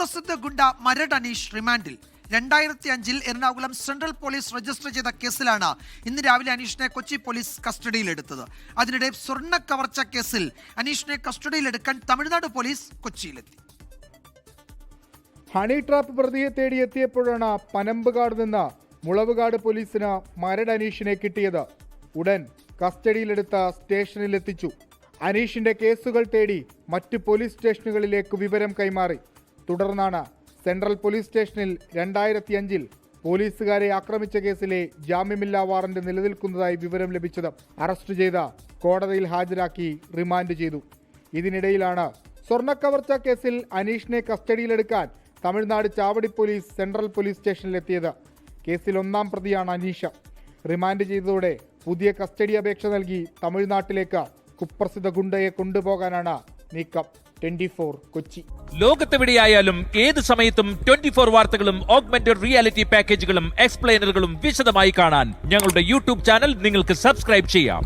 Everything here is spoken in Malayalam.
കുപ്രസിദ്ധ ഗുണ്ട മരട് അനീഷ് റിമാൻഡിൽ. 2005 എറണാകുളം സെൻട്രൽ പോലീസ് രജിസ്റ്റർ ചെയ്ത കേസിലാണ് ഇന്ന് രാവിലെ അനീഷിനെ കൊച്ചി പോലീസ് കസ്റ്റഡിയിലെടുത്തത്. അതിനിടെ സ്വർണ്ണ കവർച്ച കേസിൽ അനീഷിനെ കസ്റ്റഡിയിലെടുക്കാൻ തമിഴ്നാട് പോലീസ് കൊച്ചിയിലെത്തി. ഹണി ട്രാപ്പ് പ്രതിയെ തേടിയെത്തിയപ്പോഴാണ് പനമ്പുകാട് നിന്ന് മുളവുകാട് പോലീസിന് മരട് അനീഷിനെ കിട്ടിയത്. ഉടൻ കസ്റ്റഡിയിലെടുത്ത സ്റ്റേഷനിലെത്തിച്ചു. അനീഷിന്റെ കേസുകൾ തേടി മറ്റ് പോലീസ് സ്റ്റേഷനുകളിലേക്ക് വിവരം കൈമാറി. തുടർന്നാണ് സെൻട്രൽ പോലീസ് സ്റ്റേഷനിൽ 2005 പോലീസുകാരെ ആക്രമിച്ച കേസിലെ ജാമ്യമില്ലാ വാറന്റ് നിലനിൽക്കുന്നതായി വിവരം ലഭിച്ചത്. അറസ്റ്റ് ചെയ്ത കോടതിയിൽ ഹാജരാക്കി റിമാൻഡ് ചെയ്തു. ഇതിനിടയിലാണ് സ്വർണ്ണക്കവർച്ച കേസിൽ അനീഷിനെ കസ്റ്റഡിയിലെടുക്കാൻ Tamil Nadu Chavadi police central police സ്റ്റേഷനിലെത്തിയത്. കേസിൽ 1-ാം പ്രതിയാണ് അനീഷ്. റിമാൻഡ് ചെയ്തതോടെ പുതിയ കസ്റ്റഡി അപേക്ഷ നൽകി തമിഴ്നാട്ടിലേക്ക് കുപ്രസിദ്ധ ഗുണ്ടയെ കൊണ്ടുപോകാനാണ് നീക്കം. 24 കൊച്ചി. ലോകത്തെവിടെയായാലും ഏത് സമയത്തും 24 വാർത്തകളും ഓഗ്മെന്റഡ് റിയാലിറ്റി പാക്കേജുകളും എക്സ്പ്ലെയിനറുകളും വിശദമായി കാണാൻ ഞങ്ങളുടെ യൂട്യൂബ് ചാനൽ നിങ്ങൾക്ക് സബ്സ്ക്രൈബ് ചെയ്യാം.